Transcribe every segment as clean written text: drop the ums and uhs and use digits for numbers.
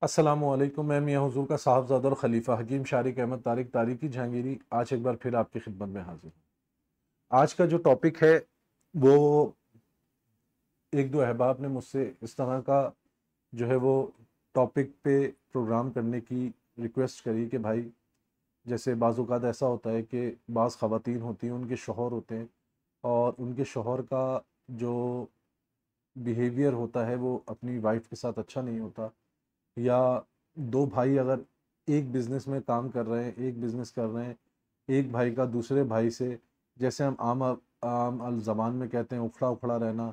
السلام علیکم، میں میاں حضور کا صاحبزادہ اور خلیفہ حکیم شارق احمد طارق تاریخی جہانگیری آج ایک بار پھر آپ کی خدمت میں حاضر ہوں۔ آج کا جو ٹاپک ہے وہ ایک دو احباب نے مجھ سے اس طرح کا جو ہے وہ ٹاپک پہ پروگرام کرنے کی ریکویسٹ کری کہ بھائی جیسے بعض اوقات ایسا ہوتا ہے کہ بعض خواتین ہوتی ہیں، ان کے شوہر ہوتے ہیں اور ان کے شوہر کا جو بیہیویئر ہوتا ہے وہ اپنی وائف کے ساتھ اچھا نہیں ہوتا، یا دو بھائی اگر ایک بزنس میں کام کر رہے ہیں، ایک بزنس کر رہے ہیں، ایک بھائی کا دوسرے بھائی سے جیسے ہم عام الزبان میں کہتے ہیں اکھڑا اکھڑا رہنا،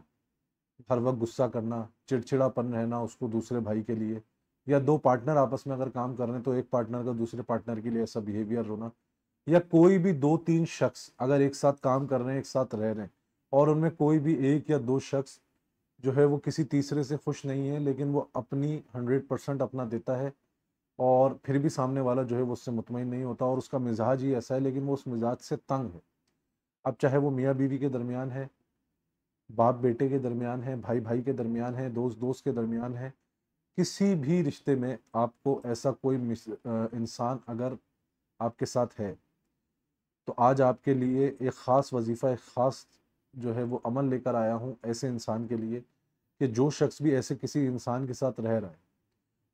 ہر وقت غصہ کرنا، چڑچڑا پن رہنا اس کو دوسرے بھائی کے لیے، یا دو پارٹنر آپس میں اگر کام کر رہے ہیں تو ایک پارٹنر کا دوسرے پارٹنر کے لیے ایسا بیہیویئر ہونا، یا کوئی بھی دو تین شخص اگر ایک ساتھ کام کر رہے ہیں، ایک ساتھ رہ رہے ہیں اور ان میں کوئی بھی ایک یا دو شخص جو ہے وہ کسی تیسرے سے خوش نہیں ہے، لیکن وہ اپنی 100% اپنا دیتا ہے اور پھر بھی سامنے والا جو ہے وہ اس سے مطمئن نہیں ہوتا اور اس کا مزاج ہی ایسا ہے، لیکن وہ اس مزاج سے تنگ ہے۔ اب چاہے وہ میاں بیوی کے درمیان ہے، باپ بیٹے کے درمیان ہے، بھائی بھائی کے درمیان ہے، دوست دوست کے درمیان ہے، کسی بھی رشتے میں آپ کو ایسا کوئی انسان اگر آپ کے ساتھ ہے تو آج آپ کے لیے ایک خاص وظیفہ، ایک خاص جو ہے وہ عمل لے کر آیا ہوں ایسے انسان کے لیے کہ جو شخص بھی ایسے کسی انسان کے ساتھ رہ رہا ہے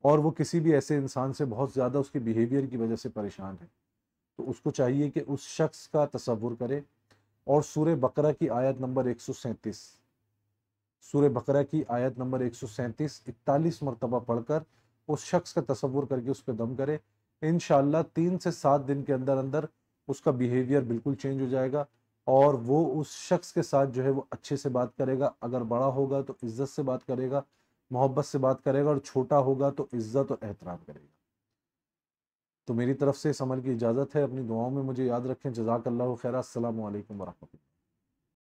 اور وہ کسی بھی ایسے انسان سے بہت زیادہ اس کے بیہیویئر کی وجہ سے پریشان ہے، تو اس کو چاہیے کہ اس شخص کا تصور کرے اور سورہ بقرہ کی آیت نمبر 137، سورہ بقرہ کی آیت نمبر 137 41 مرتبہ پڑھ کر اس شخص کا تصور کر کے اس پہ دم کرے۔ انشاءاللہ 3 سے 7 دن کے اندر اندر اس کا بیہیویئر بالکل چینج ہو جائے گا اور وہ اس شخص کے ساتھ جو ہے وہ اچھے سے بات کرے گا، اگر بڑا ہوگا تو عزت سے بات کرے گا، محبت سے بات کرے گا، اور چھوٹا ہوگا تو عزت اور احترام کرے گا۔ تو میری طرف سے اس عمل کی اجازت ہے، اپنی دعاؤں میں مجھے یاد رکھیں۔ جزاک اللہ خیرہ۔ السلام علیکم ورحمۃ اللہ۔